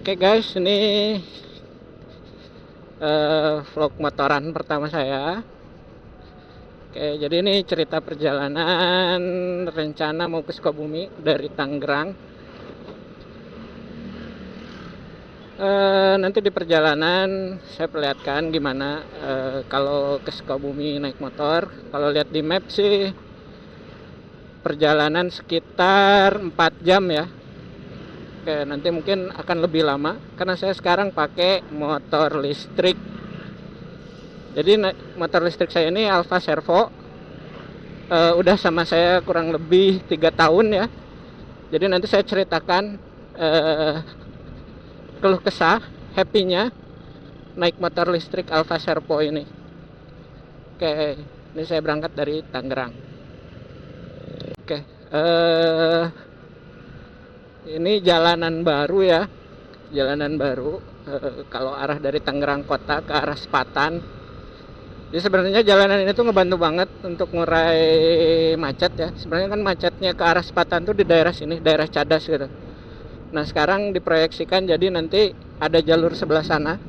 Oke guys, ini vlog motoran pertama saya. Oke, jadi ini cerita perjalanan rencana mau ke Sukabumi dari Tangerang. Nanti di perjalanan saya perlihatkan gimana kalau ke Sukabumi naik motor. Kalau lihat di map sih perjalanan sekitar 4 jam ya. Oke, nanti mungkin akan lebih lama karena saya sekarang pakai motor listrik. Jadi motor listrik saya ini Alfa Servo. Udah sama saya kurang lebih 3 tahun ya. Jadi nanti saya ceritakan keluh kesah, happy-nya naik motor listrik Alfa Servo ini. Oke, ini saya berangkat dari Tangerang. Oke, ini jalanan baru ya, jalanan baru. Kalau arah dari Tangerang kota ke arah Sepatan. Jadi sebenarnya jalanan ini tuh ngebantu banget untuk ngurai macet ya. Sebenarnya kan macetnya ke arah Sepatan tuh di daerah sini, daerah Cadas gitu. Nah sekarang diproyeksikan jadi nanti ada jalur sebelah sana,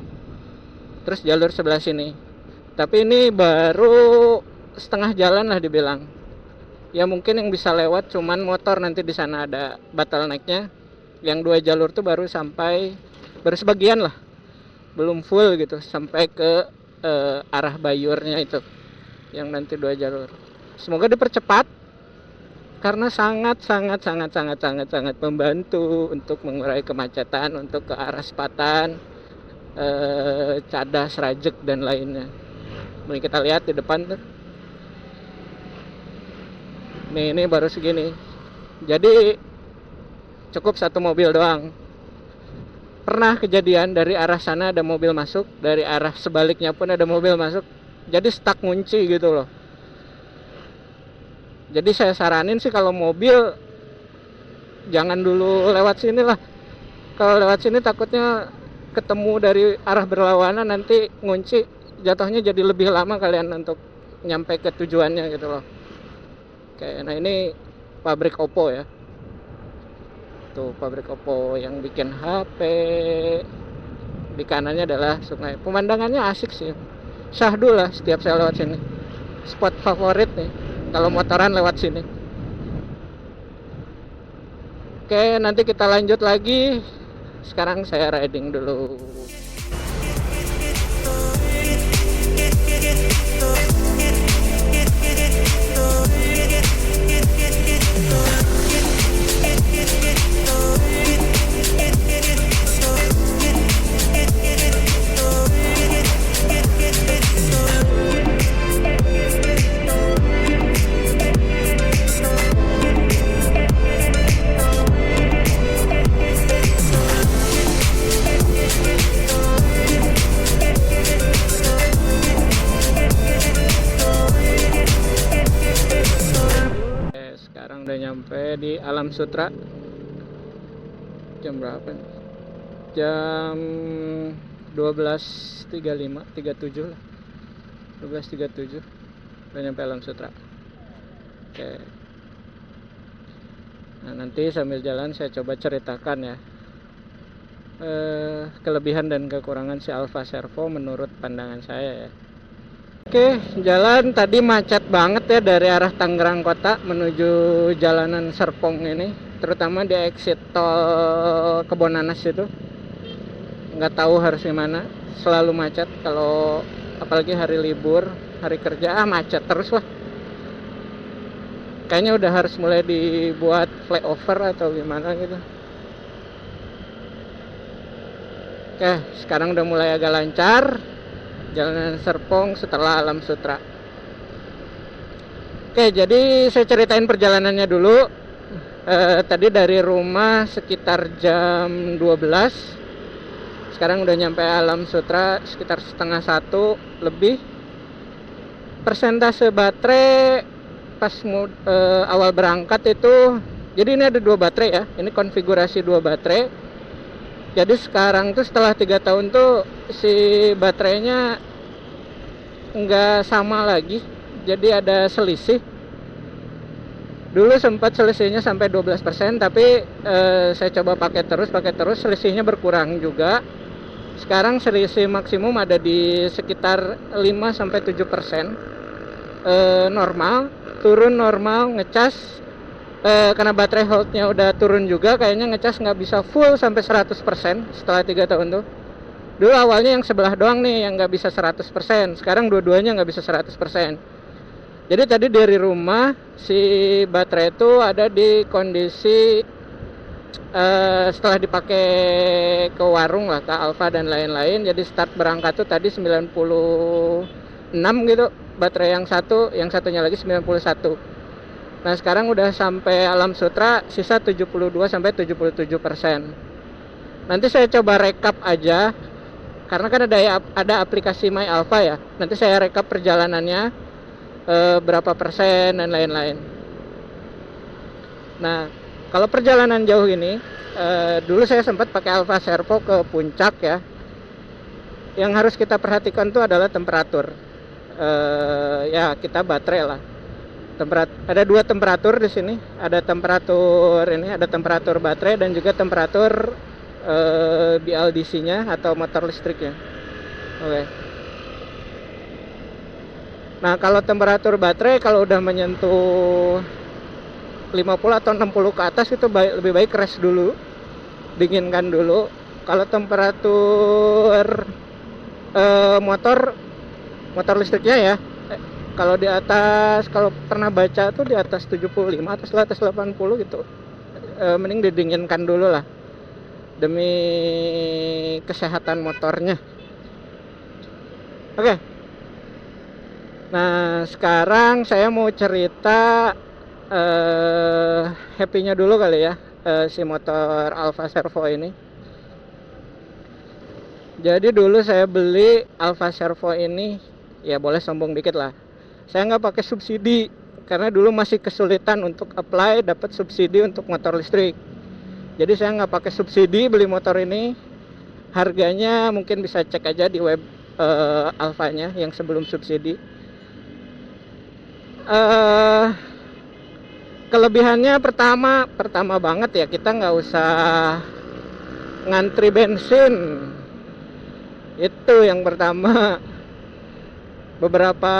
terus jalur sebelah sini. Tapi ini baru setengah jalan lah dibilang. Ya mungkin yang bisa lewat cuman motor, nanti di sana ada bottleneck-nya. Yang 2 jalur tuh baru sebagian lah, belum full gitu sampai ke arah Bayurnya itu, yang nanti 2 jalur. Semoga dipercepat karena sangat membantu untuk mengurai kemacetan untuk ke arah Sepatan, Cadas, Rajek dan lainnya. Mari kita lihat di depan tuh. Ini baru segini. Jadi cukup 1 mobil doang. Pernah kejadian dari arah sana ada mobil masuk, dari arah sebaliknya pun ada mobil masuk. Jadi stuck ngunci gitu loh. Jadi saya saranin sih kalau mobil jangan dulu lewat sini lah. Kalau lewat sini takutnya ketemu dari arah berlawanan, nanti ngunci, jatuhnya jadi lebih lama kalian untuk nyampe ke tujuannya gitu loh. Oke, nah ini pabrik Oppo ya. Tuh pabrik Oppo yang bikin HP. Di kanannya adalah sungai. Pemandangannya asik sih. Syahdu lah setiap saya lewat sini. Spot favorit nih kalau motoran lewat sini. Oke, nanti kita lanjut lagi. Sekarang saya riding dulu. Sekarang udah nyampe di Alam Sutra. Jam berapa nih? Jam 12.37 lah. 12.37 udah nyampe Alam Sutra. Oke. Nah nanti sambil jalan saya coba ceritakan ya kelebihan dan kekurangan si Alfa Servo menurut pandangan saya ya. Oke, jalan tadi macet banget ya dari arah Tangerang kota menuju jalanan Serpong ini, terutama di exit tol Kebonanas itu. Nggak tahu harus gimana, selalu macet kalau apalagi hari libur, hari kerja, macet terus lah. Kayaknya udah harus mulai dibuat flyover atau gimana gitu. Oke, sekarang udah mulai agak lancar jalanan Serpong setelah Alam Sutra. Oke, jadi saya ceritain perjalanannya dulu. Tadi dari rumah sekitar jam 12. Sekarang udah nyampe Alam Sutra sekitar setengah 1 lebih. Persentase baterai pas awal berangkat itu, jadi ini ada 2 baterai ya. Ini konfigurasi 2 baterai. Jadi sekarang tuh setelah 3 tahun tuh si baterainya nggak sama lagi, jadi ada selisih. Dulu sempat selisihnya sampai 12%, tapi saya coba pakai terus, selisihnya berkurang juga. Sekarang selisih maksimum ada di sekitar 5-7%. Normal, turun normal, ngecas. Karena baterai health-nya udah turun juga, kayaknya ngecas nggak bisa full sampai 100% setelah 3 tahun tuh. Dulu awalnya yang sebelah doang nih yang nggak bisa 100%, sekarang dua-duanya nggak bisa 100%. Jadi tadi dari rumah si baterai itu ada di kondisi setelah dipakai ke warung lah, ke Alfa dan lain-lain. Jadi start berangkat tuh tadi 96 gitu, baterai yang satunya lagi 91. Nah sekarang udah sampai Alam Sutra, sisa 72-77%. Nanti saya coba rekap aja, karena kan ada aplikasi My Alfa ya. Nanti saya rekap perjalanannya, berapa persen dan lain-lain. Nah kalau perjalanan jauh ini, dulu saya sempat pakai Alfa Servo ke puncak ya. Yang harus kita perhatikan tuh adalah temperatur. Ya kita baterai lah. Ada dua temperatur di sini. Ada temperatur baterai dan juga temperatur BLDC-nya atau motor listriknya. Oke. Nah kalau temperatur baterai kalau udah menyentuh 50 atau 60 ke atas itu lebih baik rest dulu, dinginkan dulu. Kalau temperatur motor listriknya ya, kalau di atas, kalau pernah baca tuh di atas 75 atau di atas 80 gitu, mending didinginkan dulu lah demi kesehatan motornya. Oke. Nah sekarang saya mau cerita happy-nya dulu kali ya, si motor Alfa Servo ini. Jadi dulu saya beli Alfa Servo ini, ya boleh sombong dikit lah, saya nggak pakai subsidi karena dulu masih kesulitan untuk apply dapat subsidi untuk motor listrik. Jadi saya nggak pakai subsidi beli motor ini. Harganya mungkin bisa cek aja di web Alfanya yang sebelum subsidi. Kelebihannya pertama banget ya, kita nggak usah ngantri bensin. Itu yang pertama. Beberapa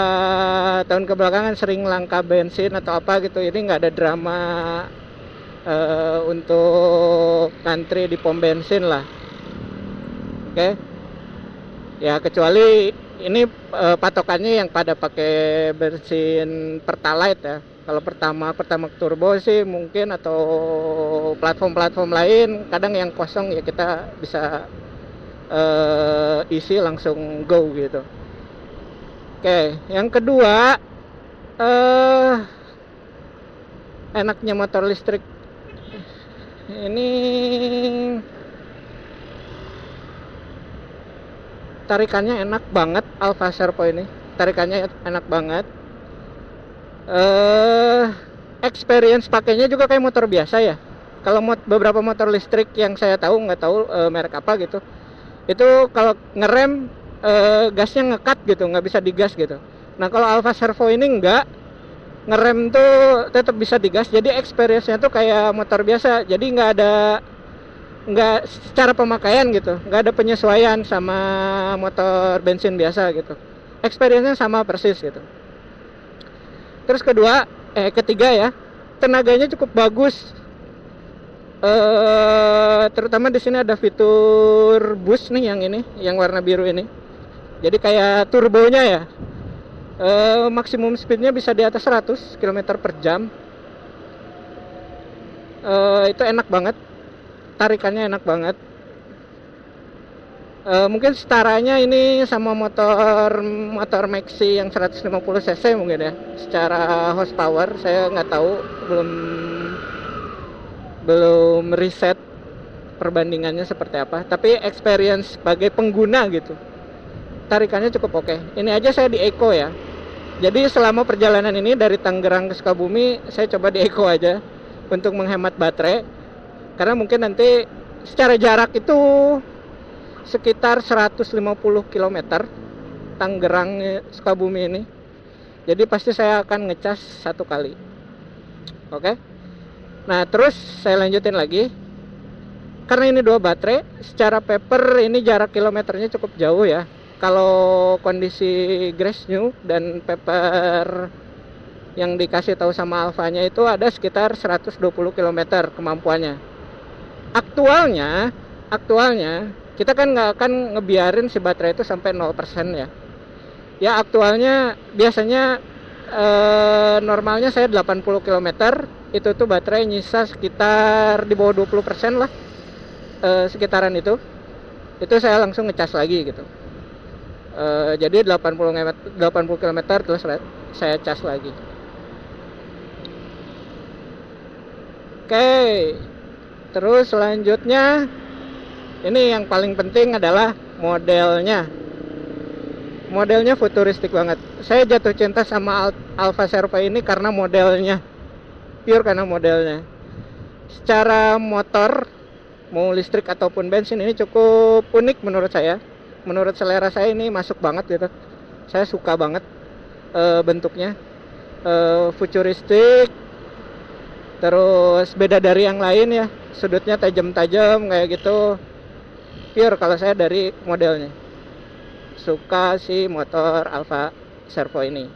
tahun kebelakangan sering langka bensin atau apa gitu. Ini nggak ada drama untuk ngantri di pom bensin lah. Oke. Ya kecuali ini patokannya yang pada pakai bensin Pertalite ya. Kalau Pertamax turbo sih mungkin, atau platform-platform lain kadang yang kosong ya kita bisa isi langsung go gitu. Oke, yang kedua, enaknya motor listrik ini tarikannya enak banget. Alfa Servo ini tarikannya enak banget. Experience pakainya juga kayak motor biasa ya. Kalau beberapa motor listrik yang saya tahu, nggak tahu merek apa gitu, itu kalau ngerem gasnya ngekat gitu, nggak bisa digas gitu. Nah kalau Alfa Servo ini nggak, ngerem tuh tetap bisa digas. Jadi experience-nya tuh kayak motor biasa. Jadi nggak secara pemakaian gitu, nggak ada penyesuaian sama motor bensin biasa gitu. Experience-nya sama persis gitu. Terus ketiga ya, tenaganya cukup bagus. Terutama di sini ada fitur boost nih, yang warna biru ini. Jadi kayak turbonya ya. Maksimum speednya bisa di atas 100 km per jam. Itu enak banget. Tarikannya enak banget. Mungkin setaranya ini sama motor Maxi yang 150 cc mungkin ya. Secara horsepower saya nggak tahu, belum riset perbandingannya seperti apa. Tapi experience sebagai pengguna gitu, tarikannya cukup oke. Ini aja saya di Eco ya. Jadi selama perjalanan ini dari Tangerang ke Sukabumi, saya coba di Eco aja untuk menghemat baterai. Karena mungkin nanti secara jarak itu sekitar 150 km Tangerang Sukabumi ini. Jadi pasti saya akan ngecas satu kali. Oke. Nah, terus saya lanjutin lagi. Karena ini dua baterai, secara paper ini jarak kilometernya cukup jauh ya. Kalau kondisi Grace New dan paper yang dikasih tahu sama Alfanya itu ada sekitar 120 km kemampuannya. Aktualnya kita kan nggak akan ngebiarin si baterai itu sampai 0% ya. Ya aktualnya biasanya normalnya saya 80 km, itu tuh baterai nyisa sekitar di bawah 20% lah, sekitaran itu saya langsung ngecas lagi gitu. Jadi 80 km terus saya cas lagi. Oke, terus selanjutnya ini yang paling penting adalah modelnya. Modelnya futuristik banget. Saya jatuh cinta sama Alfa Servo ini karena modelnya, pure karena modelnya. Secara motor, mau listrik ataupun bensin, ini cukup unik menurut saya. Menurut selera saya ini masuk banget gitu. Saya suka banget bentuknya, futuristik. Terus beda dari yang lain ya, sudutnya tajam-tajam kayak gitu. Pure kalau saya dari modelnya. Suka si motor Alfa Servo ini.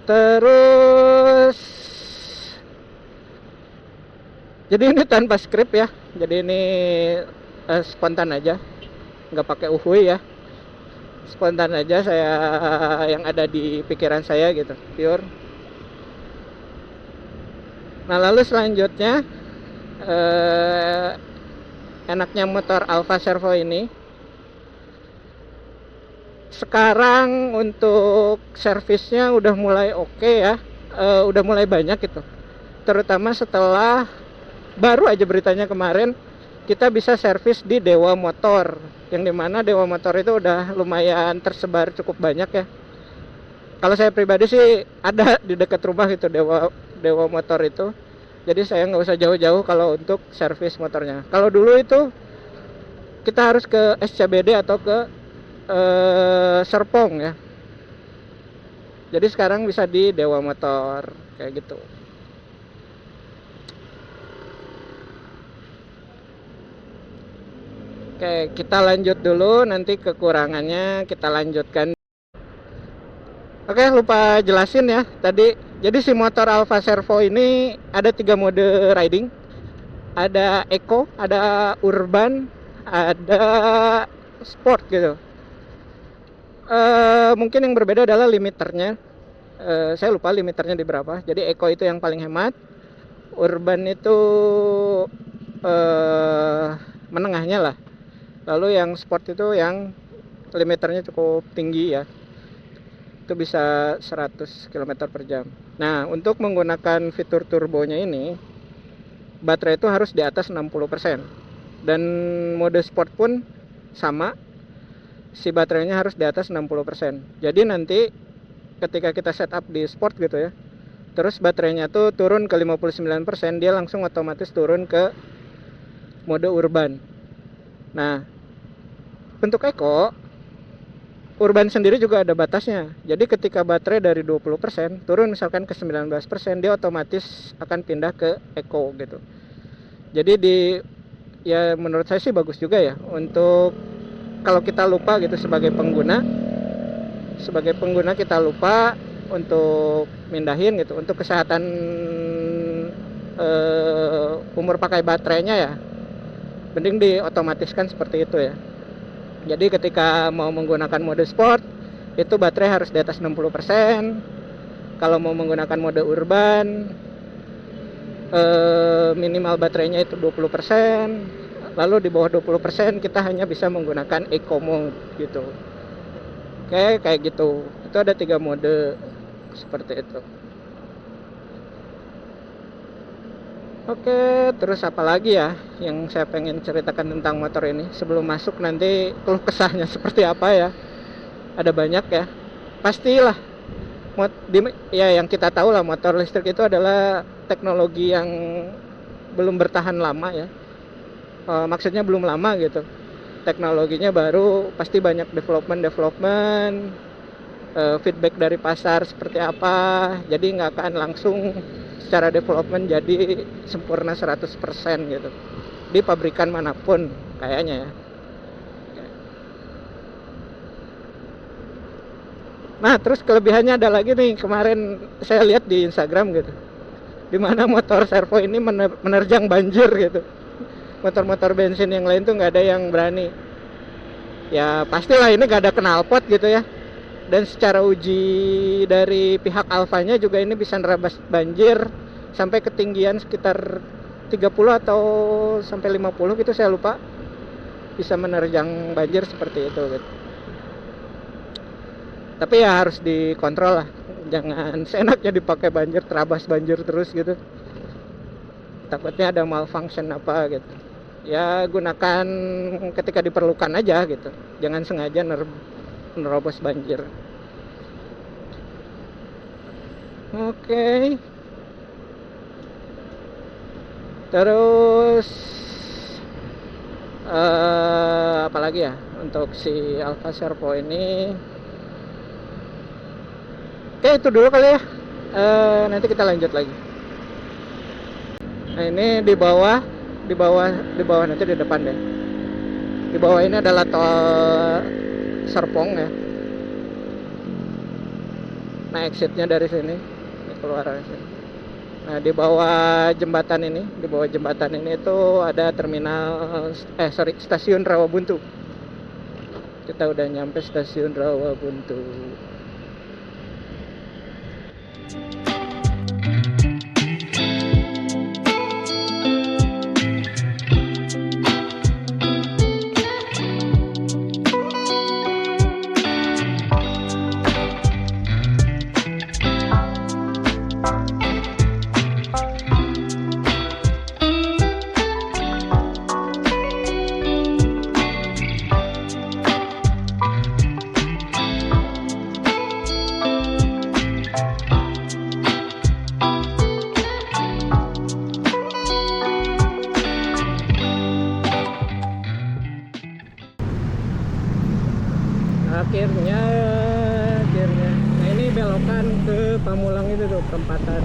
Terus jadi ini tanpa skrip ya, jadi ini spontan aja, nggak pakai uhui ya, spontan aja saya yang ada di pikiran saya gitu, pure. Nah lalu selanjutnya enaknya motor Alfa Servo ini, sekarang untuk servisnya udah mulai oke ya, udah mulai banyak gitu. Terutama setelah baru aja beritanya kemarin kita bisa servis di Dewa Motor, yang dimana Dewa Motor itu udah lumayan tersebar cukup banyak ya. Kalau saya pribadi sih ada di dekat rumah gitu Dewa Motor itu. Jadi saya nggak usah jauh-jauh kalau untuk servis motornya. Kalau dulu itu kita harus ke SCBD atau ke Serpong ya. Jadi sekarang bisa di Dewa Motor kayak gitu. Oke, kita lanjut dulu, nanti kekurangannya kita lanjutkan. Oke, lupa jelasin ya tadi. Jadi si motor Alfa Servo ini ada 3 mode riding. Ada Eco, ada Urban, ada Sport gitu. Mungkin yang berbeda adalah limiternya. Saya lupa limiternya di berapa. Jadi Eco itu yang paling hemat, Urban itu menengahnya lah. Lalu yang Sport itu yang limiternya cukup tinggi ya. Itu bisa 100 km per jam. Nah, untuk menggunakan fitur turbonya ini, baterai itu harus di atas 60%. Dan mode Sport pun sama, si baterainya harus di atas 60%. Jadi nanti ketika kita setup di Sport gitu ya, terus baterainya tuh turun ke 59%, dia langsung otomatis turun ke mode Urban. Nah, untuk Eco, Urban sendiri juga ada batasnya. Jadi ketika baterai dari 20% turun misalkan ke 19%, dia otomatis akan pindah ke Eco gitu. Jadi ya menurut saya sih bagus juga ya, untuk kalau kita lupa gitu sebagai pengguna kita lupa untuk mindahin gitu, untuk kesehatan umur pakai baterainya ya, mending diotomatiskan seperti itu ya. Jadi ketika mau menggunakan mode Sport, itu baterai harus di atas 60%. Kalau mau menggunakan mode Urban, minimal baterainya itu 20%. Lalu di bawah 20% kita hanya bisa menggunakan Eco mode gitu. Oke, kayak gitu. Itu ada 3 mode seperti itu. Oke, terus apa lagi ya yang saya pengen ceritakan tentang motor ini sebelum masuk nanti keluh kesahnya seperti apa ya. Ada banyak ya. Pastilah ya yang kita tahu lah, motor listrik itu adalah teknologi yang belum bertahan lama ya. maksudnya belum lama gitu. Teknologinya baru, pasti banyak development, feedback dari pasar seperti apa. Jadi nggak akan langsung secara development jadi sempurna 100% gitu. Di pabrikan manapun kayaknya ya. Nah, terus kelebihannya ada lagi nih, kemarin saya lihat di Instagram gitu. Dimana motor servo ini menerjang banjir gitu. Motor-motor bensin yang lain tuh nggak ada yang berani. Ya pastilah ini nggak ada knalpot gitu ya. Dan secara uji dari pihak Alfanya juga ini bisa nerabas banjir sampai ketinggian sekitar 30 atau sampai 50 gitu, saya lupa. Bisa menerjang banjir seperti itu gitu. Tapi ya harus dikontrol lah, jangan seenaknya dipakai banjir, terabas banjir terus gitu. Takutnya ada malfunction apa gitu. Ya gunakan ketika diperlukan aja gitu, jangan sengaja nerobos banjir. Oke. Terus apalagi ya untuk si Alfa Servo ini. Oke, itu dulu kali ya. Nanti kita lanjut lagi. Nah, ini di bawah nanti di depan deh. Di bawah ini adalah tol Serpong ya. Nah, exitnya dari sini, ini keluar dari sini. Nah, di bawah jembatan ini itu ada stasiun Rawabuntu. Kita udah nyampe stasiun Rawabuntu. akhirnya nah ini belokan ke Pamulang itu tuh, perempatan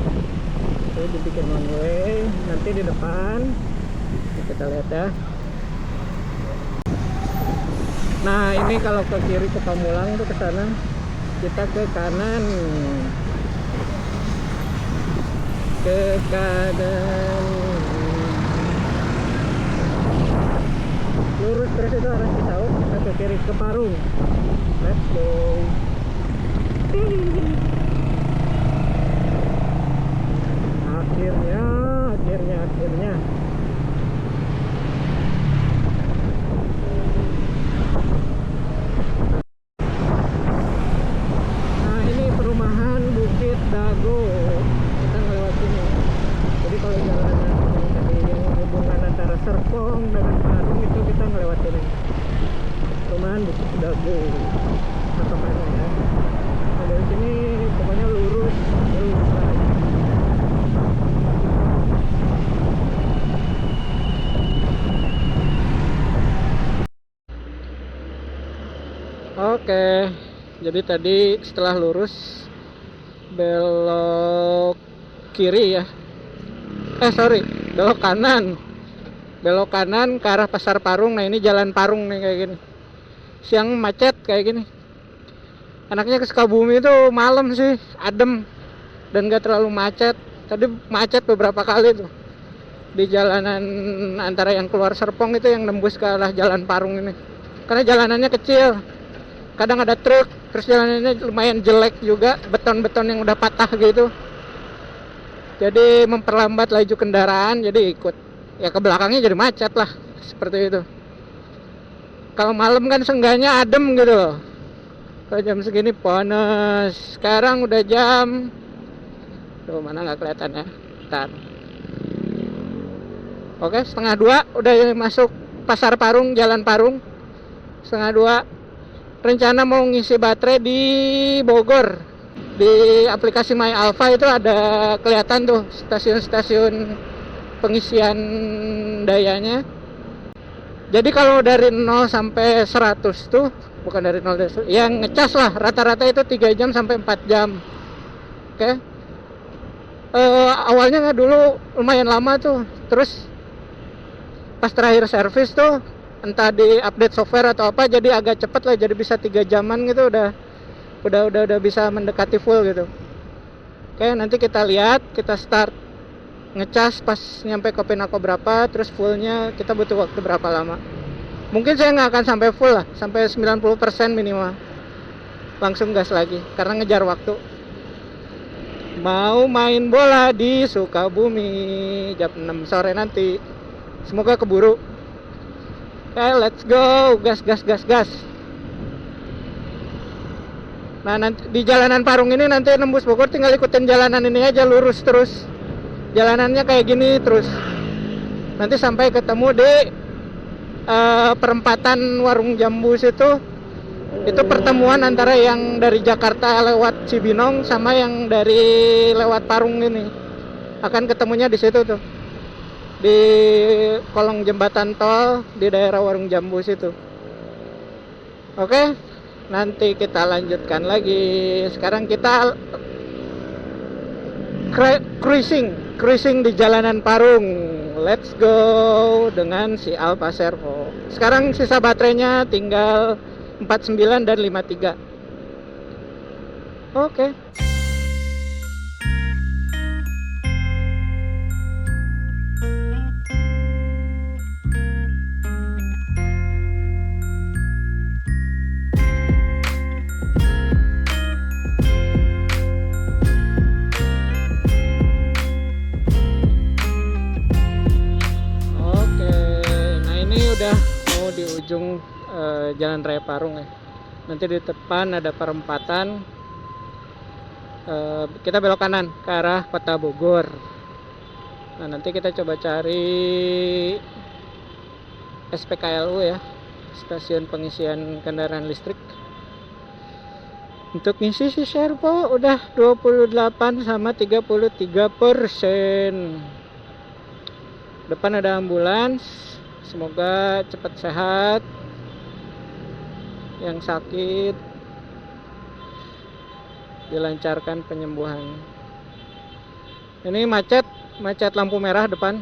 itu dibikin one way. Nanti di depan kita lihat ya. Nah ini kalau ke kiri ke Pamulang tuh ke sana, kita ke kanan, lurus terus itu arah Cisauk, kita ke kiri ke Parung. Let's go. Akhirnya nah ini perumahan Bukit Dago, kita ngelewat sini. Jadi kalau jalanan tadi yang hubungan antara Serpong dengan Parung itu kita ngelewat sini, perumahan Bukit Dago atau mana ya. Nah, dari sini pokoknya lurus lagi. Oke, jadi tadi setelah lurus belok kiri ya. Belok kanan ke arah Pasar Parung. Nah, ini jalan Parung nih kayak gini. Siang macet kayak gini. Anaknya ke Sukabumi itu malam sih adem dan gak terlalu macet. Tadi macet beberapa kali tuh di jalanan antara yang keluar Serpong itu yang nembus ke arah jalan Parung ini. Karena jalanannya kecil, kadang ada truk, terus jalanannya lumayan jelek juga, beton-beton yang udah patah gitu. Jadi memperlambat laju kendaraan, jadi ikut ya ke belakangnya jadi macet lah, seperti itu. Kalau malam kan seenggaknya adem gitu loh. Kalau jam segini panas. Sekarang udah jam tuh, mana nggak kelihatan ya, ntar. Oke, 1:30 udah masuk Pasar Parung, Jalan Parung. 1:30. Rencana mau ngisi baterai di Bogor. Di aplikasi My Alpha itu ada kelihatan tuh stasiun-stasiun pengisian dayanya. Jadi kalau dari 0 sampai 100 tuh, bukan dari 0 dari 100, yang ngecas lah rata-rata itu 3 jam sampai 4 jam. Oke. Awalnya nggak dulu lumayan lama tuh. Terus pas terakhir servis tuh entah di update software atau apa jadi agak cepet lah, jadi bisa 3 jaman gitu, udah bisa mendekati full gitu. Oke, nanti kita lihat, kita start ngecas pas nyampe ke Pinako berapa, terus fullnya kita butuh waktu berapa lama. Mungkin saya nggak akan sampai full lah, sampai 90% minimal, langsung gas lagi karena ngejar waktu. Mau main bola di Sukabumi jam 6 sore nanti, semoga keburu. Let's go, gas. Nah, nanti di jalanan Parung ini nanti nembus Bogor tinggal ikutin jalanan ini aja, lurus terus. Jalanannya kayak gini terus. Nanti sampai ketemu di perempatan Warung Jambu situ. Itu pertemuan antara yang dari Jakarta lewat Cibinong sama yang dari lewat Parung ini. Akan ketemunya di situ tuh. Di kolong jembatan tol di daerah Warung Jambu situ. Oke, nanti kita lanjutkan lagi. Sekarang kita cruising di jalanan Parung. Let's go dengan si Alfa Servo. Sekarang sisa baterainya tinggal 49 dan 53. Oke. Udah mau di ujung Jalan Raya Parung ya. Nanti di depan ada perempatan, kita belok kanan ke arah Kota Bogor. Nah, nanti kita coba cari SPKLU ya, stasiun pengisian kendaraan listrik. Untuk ngisi si Servo udah 28 sama 33%. Depan ada ambulans. Semoga cepat sehat. Yang sakit dilancarkan penyembuhan. Ini macet lampu merah depan.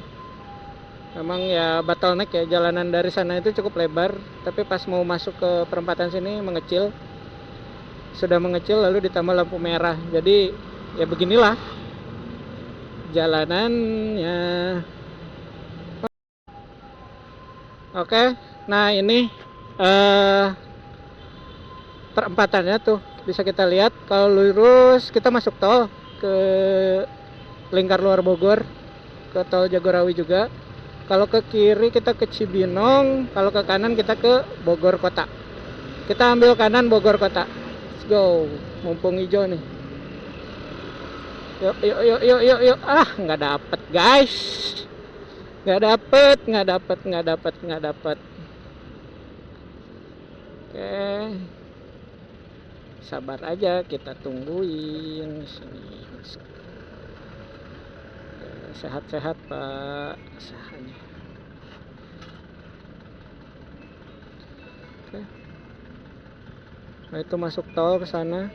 Memang ya bottleneck ya, jalanan dari sana itu cukup lebar, tapi pas mau masuk ke perempatan sini mengecil. Sudah mengecil lalu ditambah lampu merah. Jadi ya beginilah jalanannya. Oke, nah ini perempatannya tuh bisa kita lihat. Kalau lurus kita masuk tol ke lingkar luar Bogor, ke tol Jagorawi juga. Kalau ke kiri kita ke Cibinong, kalau ke kanan kita ke Bogor Kota. Kita ambil kanan Bogor Kota. Let's go, mumpung hijau nih. Yuk. Nggak dapet guys. Nggak dapet. Oke, sabar aja, kita tungguin sini. Sehat-sehat Pak sahanya. Oke. Nah, itu masuk tol ke sana.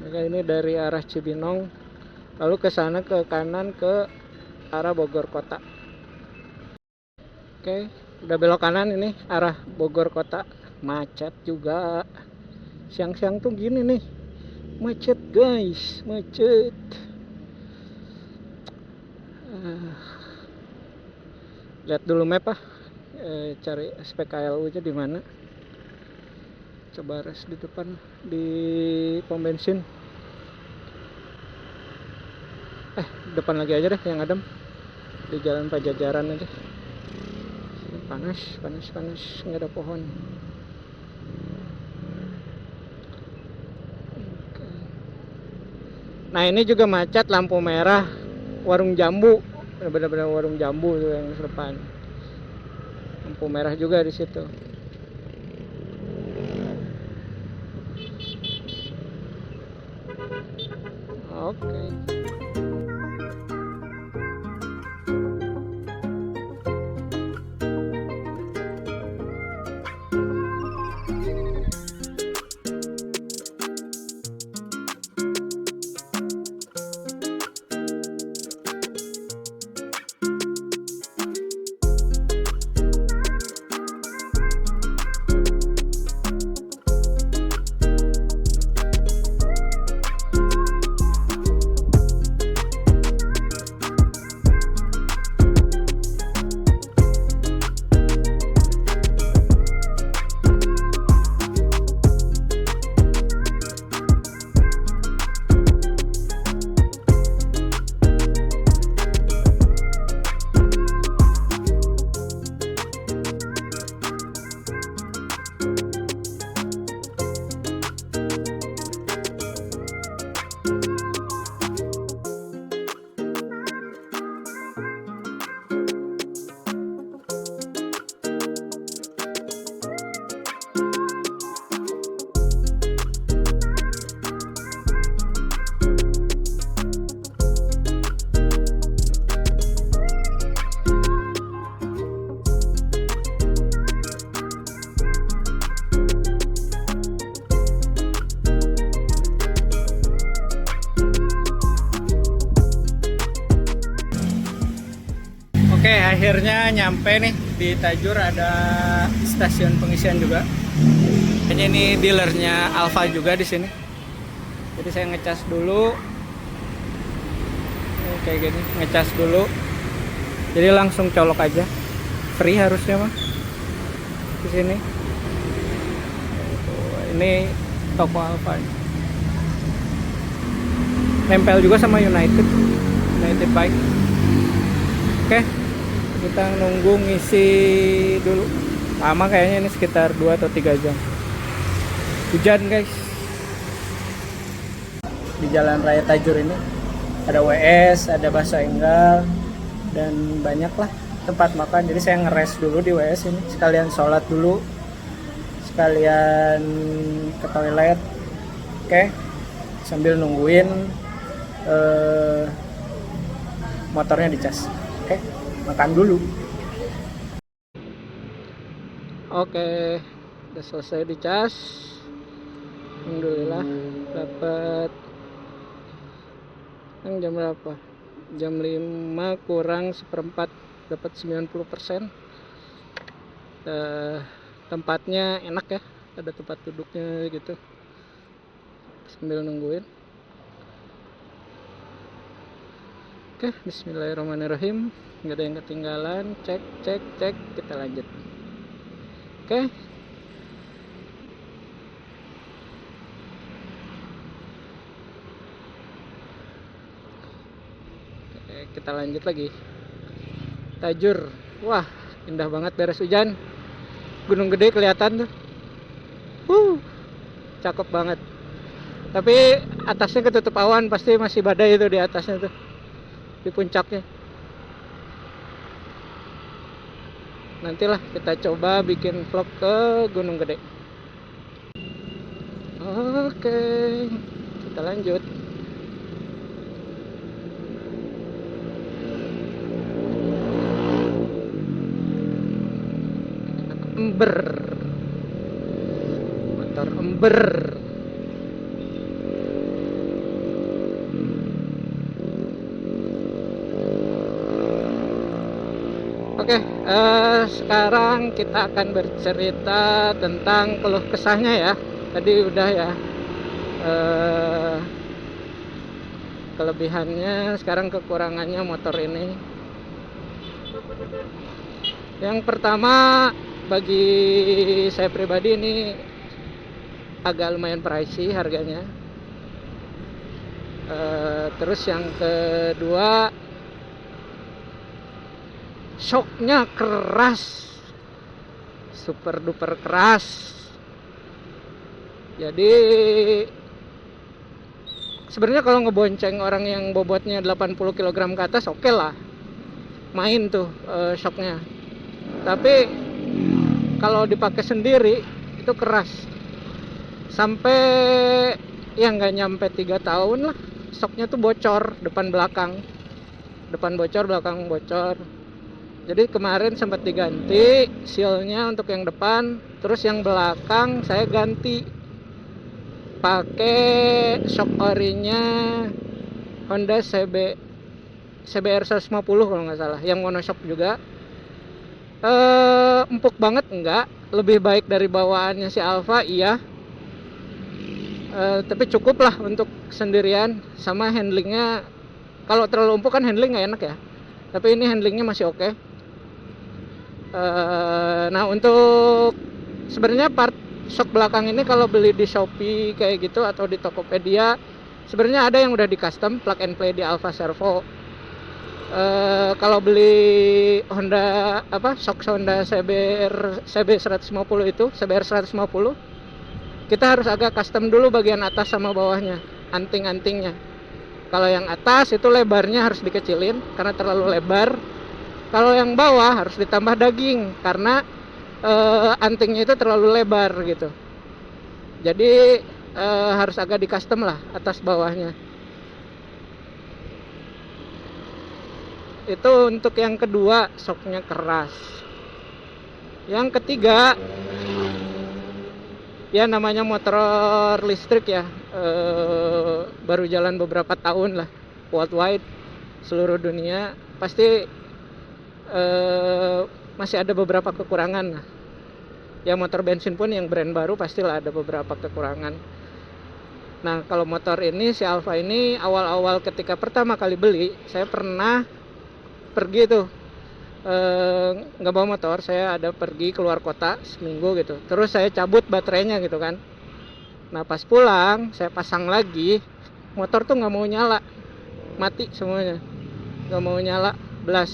Maka ini dari arah Cibinong, lalu ke sana ke kanan ke arah Bogor Kota. Oke, udah belok kanan ini arah Bogor Kota. Macet juga. Siang-siang tuh gini nih. Macet guys, macet. Lihat dulu map cari SPKLU nya di mana. Coba res di depan di pom bensin. Depan lagi aja deh yang adem. Di Jalan Pajajaran aja. Panas, nggak ada pohon. Nah, ini juga macet, lampu merah Warung Jambu, benar-benar Warung Jambu tuh yang depan. Lampu merah juga di situ. Oke. Oke, akhirnya nyampe nih di Tajur, ada stasiun pengisian juga. Kayaknya ini dealernya Alfa juga di sini. Jadi saya ngecas dulu. Kayak gini, ngecas dulu. Jadi langsung colok aja. Free harusnya mah. Di sini. Ini toko Alfa. Nempel juga sama United Bike. Oke, kita nunggu ngisi dulu. Lama kayaknya ini, sekitar 2 atau 3 jam. Hujan guys. Di Jalan Raya Tajur ini ada WS, ada Bakso Enggal, dan banyak lah tempat makan. Jadi saya ngeres dulu di WS ini, sekalian sholat dulu, sekalian ke toilet. Oke, sambil nungguin motornya dicas. Oke, makan dulu. Oke, udah selesai dicas. Alhamdulillah dapat. Jam berapa? Jam 5 kurang seperempat, dapat 90%. Tempatnya enak ya, ada tempat duduknya gitu. Sambil nungguin. Oke, bismillahirrahmanirrahim. Nggak ada yang ketinggalan. Cek. Kita lanjut. Oke. Kita lanjut lagi. Tajur. Wah, indah banget beres hujan. Gunung Gede kelihatan tuh. Cakep banget. Tapi atasnya ketutup awan, pasti masih badai itu di atasnya tuh. Di puncaknya. Nantilah kita coba bikin vlog ke Gunung Gede. Oke, kita lanjut. Motor ember. Oke, sekarang kita akan bercerita tentang keluh kesahnya ya. Tadi udah ya, kelebihannya, sekarang kekurangannya motor ini. Yang pertama, bagi saya pribadi ini agak lumayan pricey harganya. Terus yang kedua, shocknya keras, super duper keras. Jadi sebenarnya kalau ngebonceng orang yang bobotnya 80 kg ke atas oke lah, main tuh shocknya. Tapi kalau dipakai sendiri itu keras, sampai ya nggak nyampe 3 tahun lah, shocknya tuh bocor, depan bocor, belakang bocor. Jadi kemarin sempat diganti sealnya untuk yang depan, terus yang belakang saya ganti pakai shock orinya Honda CBR 150 kalau nggak salah, yang monoshock juga. Empuk banget enggak, lebih baik dari bawaannya si Alfa iya, tapi cukup lah untuk sendirian. Sama handlingnya, kalau terlalu empuk kan handling nggak enak ya, tapi ini handlingnya masih oke. Nah, untuk sebenarnya part shock belakang ini kalau beli di Shopee kayak gitu atau di Tokopedia, sebenarnya ada yang udah di custom plug and play di Alfa Servo. Kalau beli Honda shock Honda CB 150 itu, CBR 150, kita harus agak custom dulu bagian atas sama bawahnya, anting-antingnya. Kalau yang atas itu lebarnya harus dikecilin karena terlalu lebar. Kalau yang bawah harus ditambah daging karena antingnya itu terlalu lebar gitu. Jadi harus agak di custom lah atas bawahnya. Itu untuk yang kedua, shocknya keras. Yang ketiga, ya namanya motor listrik ya, baru jalan beberapa tahun lah, worldwide, seluruh dunia pasti masih ada beberapa kekurangan. Ya motor bensin pun yang brand baru pastilah ada beberapa kekurangan. Nah kalau motor ini si Alfa ini awal-awal ketika pertama kali beli, saya pernah pergi tuh nggak bawa motor, saya ada pergi keluar kota seminggu gitu. Terus saya cabut baterainya gitu kan. Nah pas pulang saya pasang lagi, motor tuh nggak mau nyala, mati semuanya, nggak mau nyala, blas.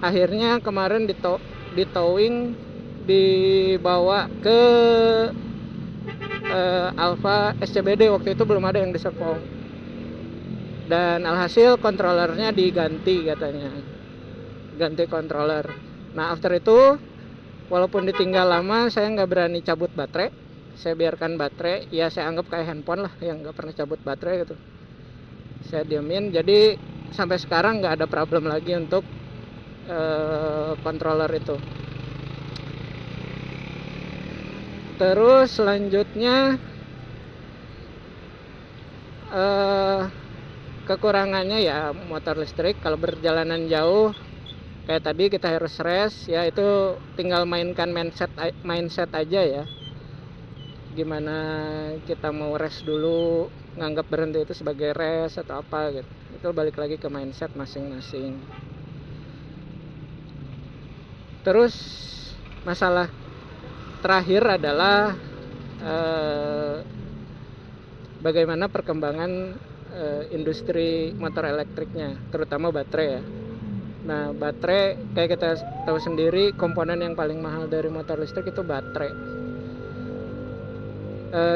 Akhirnya kemarin ditowing, dibawa ke Alfa SCBD. Waktu itu belum ada yang di Serpong, dan alhasil kontrolernya diganti katanya, ganti controller. Nah after itu walaupun ditinggal lama, saya nggak berani cabut baterai, saya biarkan baterai, ya saya anggap kayak handphone lah yang nggak pernah cabut baterai gitu, saya diamin. Jadi sampai sekarang nggak ada problem lagi untuk controller itu. Terus selanjutnya kekurangannya ya motor listrik kalau berjalanan jauh kayak tadi kita harus rest ya, itu tinggal mainkan mindset aja ya, gimana kita mau rest dulu, nganggap berhenti itu sebagai rest atau apa gitu. Itu balik lagi ke mindset masing-masing. Terus masalah terakhir adalah bagaimana perkembangan industri motor elektriknya, terutama baterai ya. Nah baterai kayak kita tahu sendiri, komponen yang paling mahal dari motor listrik itu baterai.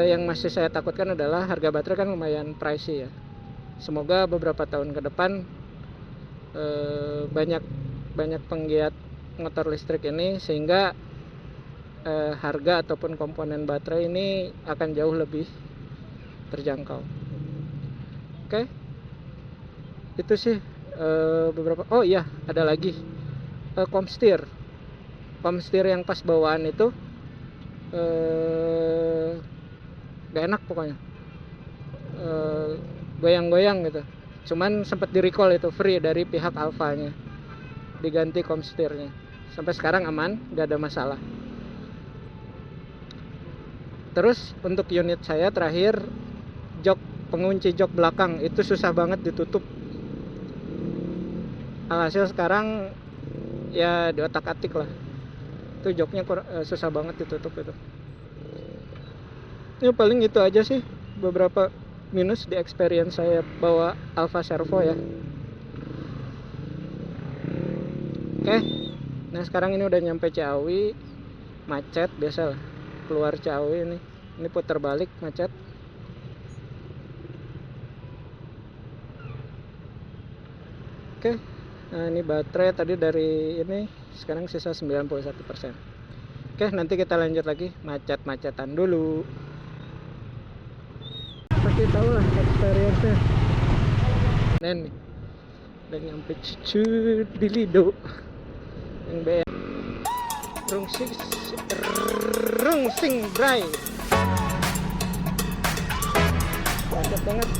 Yang masih saya takutkan adalah harga baterai kan lumayan pricey ya. Semoga beberapa tahun ke depan banyak penggiat motor listrik ini, sehingga harga ataupun komponen baterai ini akan jauh lebih terjangkau. Oke, itu sih beberapa. Oh iya, ada lagi komstir yang pas bawaan itu gak enak pokoknya, goyang-goyang gitu. Cuman sempat di recall itu, free dari pihak Alfanya, diganti komstirnya. Sampai sekarang aman, gak ada masalah. Terus untuk unit saya terakhir, pengunci jok belakang itu susah banget ditutup. Alhasil sekarang ya diotak-atik lah, itu joknya susah banget ditutup itu. Ya paling itu aja sih beberapa minus di experience saya bawa Alfa Servo ya. Oke, nah sekarang ini udah nyampe Ciawi, macet biasa lah, keluar Ciawi ini putar balik macet. Oke, nah ini baterai tadi dari ini, sekarang sisa 91%. Oke, nanti kita lanjut lagi macet-macetan dulu. Pasti tahu lah experience-nya. Nah nih, udah nyampe cucu di Lido yang BM Rungsing Bray, macet banget.